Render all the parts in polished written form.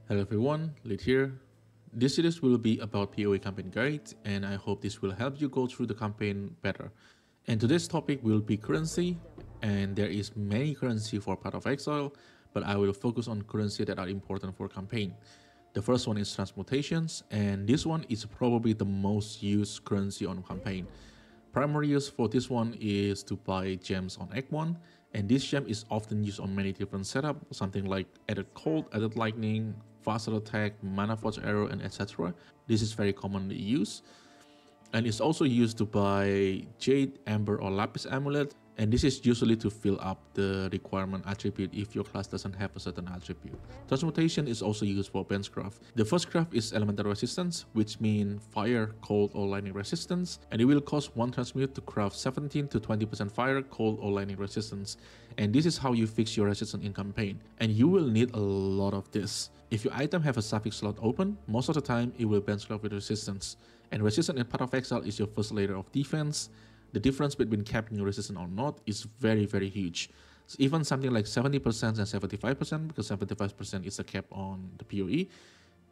Hello everyone, Lid here. This series will be about PoE campaign guide, and I hope this will help you go through the campaign better. And today's topic will be currency, and there is many currency for Path of Exile, but I will focus on currency that are important for campaign. The first one is transmutations, and this one is probably the most used currency on campaign. Primary use for this one is to buy gems on Act 1, and this gem is often used on many different setups, something like added cold, added lightning, faster attack, mana forge arrow, and etc. This is very commonly used. And it's also used to buy Jade, Amber, or Lapis amulet, and this is usually to fill up the requirement attribute if your class doesn't have a certain attribute. Transmutation is also used for bench craft. The first craft is elemental resistance, which means fire, cold, or lightning resistance, and it will cost 1 transmute to craft 17 to 20% fire, cold, or lightning resistance. And this is how you fix your resistance in campaign, and you will need a lot of this. If your item have a suffix slot open, most of the time it will bench craft with resistance. And resistance in Path of Exile is your first layer of defense. The difference between capping resistance or not is very huge. So even something like 70% and 75%, because 75% is the cap on the PoE,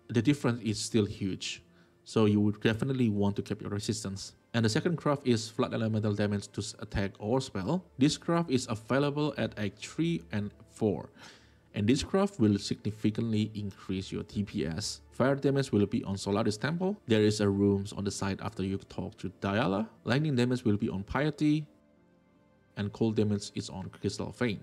the difference is still huge. So you would definitely want to cap your resistance. And the second craft is flat elemental damage to attack or spell. This craft is available at Act 3 and 4. And this craft will significantly increase your DPS. Fire damage will be on Solaris Temple. There is a room on the side after you talk to Diala. Lightning damage will be on Piety. And cold damage is on Crystal Vein.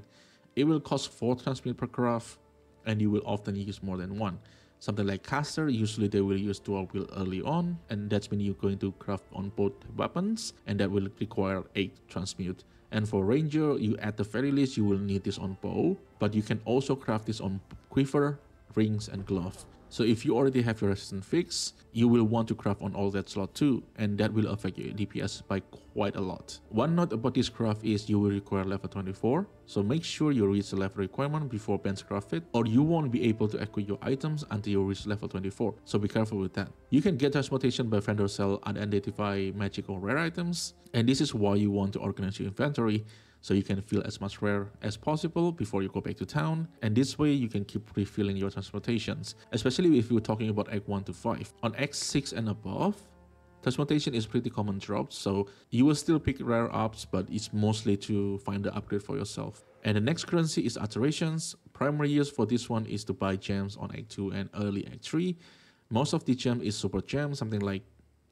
It will cost 4 transmute per craft, and you will often use more than one. Something like Caster, usually they will use dual wield early on, and that's when you're going to craft on both weapons, and that will require 8 transmute. And for Ranger, you at the very least you will need this on bow, but you can also craft this on quiver, rings, and glove. So if you already have your resistance fixed, you will want to craft on all that slot too, and that will affect your DPS by quite a lot. One note about this craft is you will require level 24, so make sure you reach the level requirement before bench craft it, or you won't be able to equip your items until you reach level 24, so be careful with that. You can get transmutation by vendor sell unidentified magic or rare items, and this is why you want to organize your inventory, so you can fill as much rare as possible before you go back to town, and this way you can keep refilling your transmutations, especially if you're talking about Act 1 to 5. On Act 6 and above, transmutation is pretty common drop, so you will still pick rare ups, but it's mostly to find the upgrade for yourself. And the next currency is alterations. Primary use for this one is to buy gems on Act 2 and early Act 3. Most of the gem is super gem, something like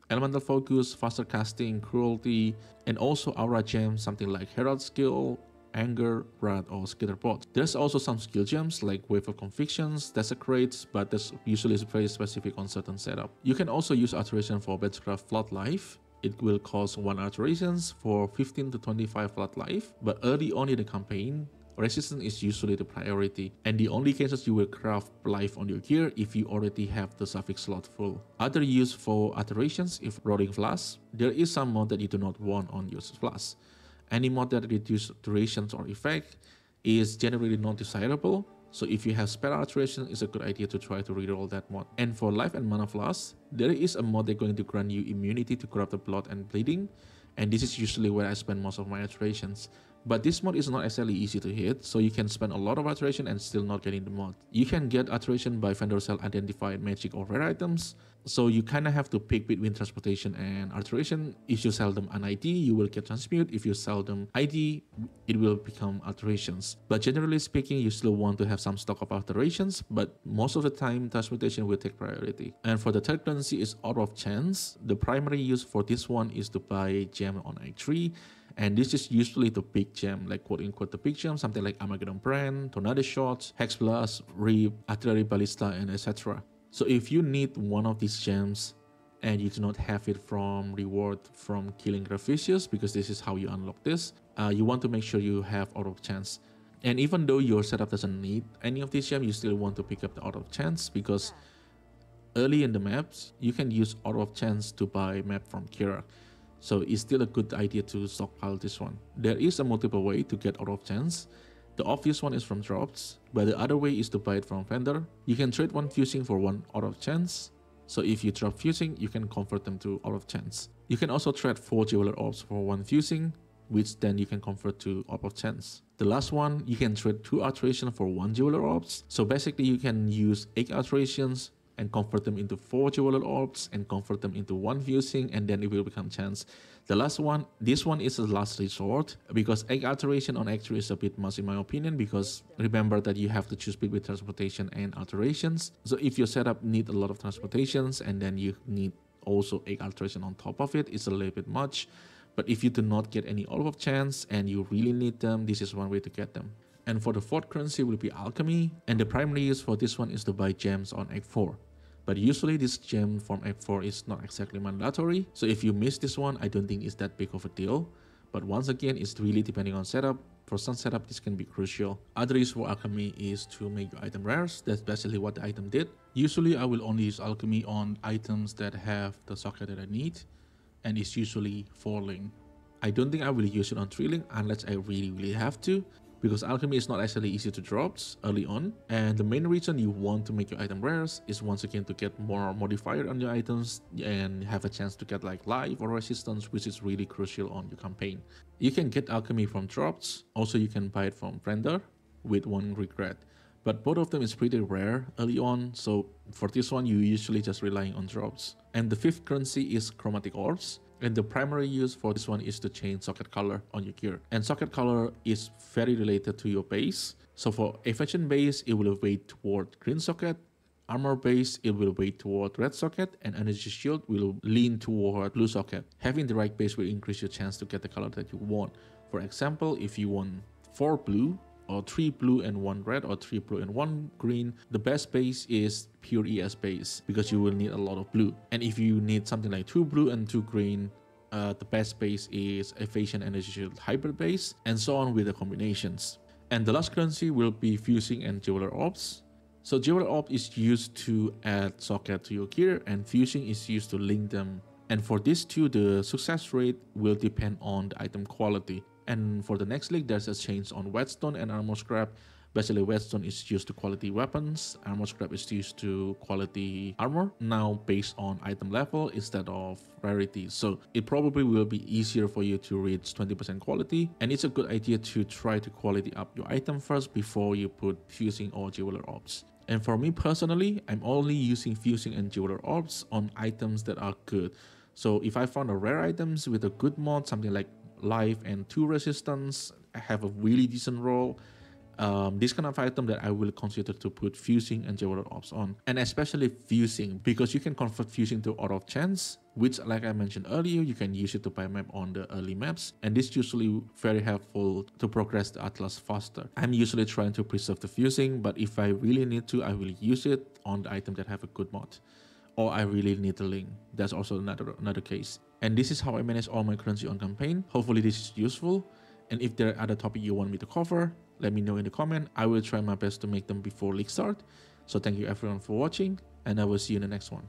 Elemental Focus, Faster Casting, Cruelty, and also Aura Gem, something like Herald Skill, Anger, Wrath, or Skitterbot. There's also some skill gems like Wave of Convictions, Desecrates, but that's usually very specific on certain setup. You can also use Alteration for Benchcraft Flood Life. It will cost 1 alterations for 15 to 25 Flood Life, but early on in the campaign, resistance is usually the priority, and the only cases you will craft life on your gear if you already have the suffix slot full. Other use for alterations is Roaring Flash. There is some mod that you do not want on your flash. Any mod that reduces durations or effect is generally not desirable, so if you have spell alteration, it's a good idea to try to reroll that mod. And for life and mana flash, there is a mod that's going to grant you immunity to corrupt the blood and bleeding, and this is usually where I spend most of my alterations. But this mod is not exactly easy to hit, so you can spend a lot of alteration and still not getting the mod. You can get alteration by vendor sell identified magic or rare items, so you kinda have to pick between transportation and alteration. If you sell them an ID, you will get transmute. If you sell them ID, it will become alterations. But generally speaking, you still want to have some stock of alterations, but most of the time transmutation will take priority. And for the third currency is Out of Chance. The primary use for this one is to buy gem on Act 3. And this is usually the big gem, like quote unquote the big gem, something like Armageddon Brand, Tornado Shots, Hex Blast, Reap, Artillery Ballista, and etc. So if you need one of these gems and you do not have it from reward from killing Graficius, because this is how you unlock this, you want to make sure you have Out of Chance. And even though your setup doesn't need any of these gems, you still want to pick up the Out of Chance, because early in the maps, you can use Out of Chance to buy map from Kira. So it's still a good idea to stockpile this one. There is a multiple way to get Out of Chance. The obvious one is from drops, but the other way is to buy it from vendor. You can trade one fusing for one Out of Chance. So if you drop fusing, you can convert them to Out of Chance. You can also trade 4 Jeweler Orbs for one fusing, which then you can convert to Orb of Chance. The last one, you can trade 2 alterations for 1 jeweler orbs. So basically you can use 8 alterations and convert them into 4 jeweler orbs and convert them into 1 fusing, and then it will become chance. The last one, this one is a last resort because 8 alteration on X3 is a bit much in my opinion, because remember that you have to choose between transportation and alterations. So if your setup need a lot of transportations and then you need also 8 alteration on top of it, it's a little bit much. But if you do not get any orb of chance and you really need them, this is one way to get them. And for the fourth currency will be alchemy, and the primary use for this one is to buy gems on X4. But usually this gem from X4 is not exactly mandatory, so if you miss this one, I don't think it's that big of a deal. But once again, it's really depending on setup. For some setup, this can be crucial. Other use for alchemy is to make your item rares. That's basically what the item did. Usually I will only use alchemy on items that have the socket that I need, and it's usually 4-link. I don't think I will use it on 3-link unless I really have to, because alchemy is not actually easy to drop early on, and the main reason you want to make your item rares is once again to get more modifier on your items and have a chance to get like life or resistance, which is really crucial on your campaign. You can get alchemy from drops, also you can buy it from render with one regret, but both of them is pretty rare early on, so for this one you usually just relying on drops. And the fifth currency is chromatic orbs. And the primary use for this one is to change socket color on your gear. And socket color is very related to your base. So for evasion base, it will weight toward green socket. Armor base, it will weight toward red socket. And energy shield will lean toward blue socket. Having the right base will increase your chance to get the color that you want. For example, if you want 4 blue, or 3 blue and 1 red, or 3 blue and 1 green, the best base is pure ES base because you will need a lot of blue. And if you need something like 2 blue and 2 green, the best base is evasion energy shield hybrid base, and so on with the combinations. And the last currency will be fusing and jeweler orbs. So jeweler orb is used to add socket to your gear, and fusing is used to link them. And for these two, the success rate will depend on the item quality. And for the next league, there's a change on whetstone and armor scrap. Basically, whetstone is used to quality weapons, armor scrap is used to quality armor, now based on item level instead of rarity. So it probably will be easier for you to reach 20% quality, and it's a good idea to try to quality up your item first before you put fusing or jeweler orbs. And for me personally, I'm only using fusing and jeweler orbs on items that are good. So if I found a rare items with a good mod, something like life and 2 resistance, have a really decent roll, this kind of item that I will consider to put fusing and jeweler orbs on. And especially fusing, because you can convert fusing to orb of chance, which like I mentioned earlier, you can use it to buy map on the early maps, and this usually very helpful to progress the atlas faster. I'm usually trying to preserve the fusing, but if I really need to, I will use it on the item that have a good mod, or I really need the link. That's also another case. And this is how I manage all my currency on campaign. Hopefully this is useful, and if there are other topics you want me to cover, let me know in the comment. I will try my best to make them before league start. So thank you everyone for watching, and I will see you in the next one.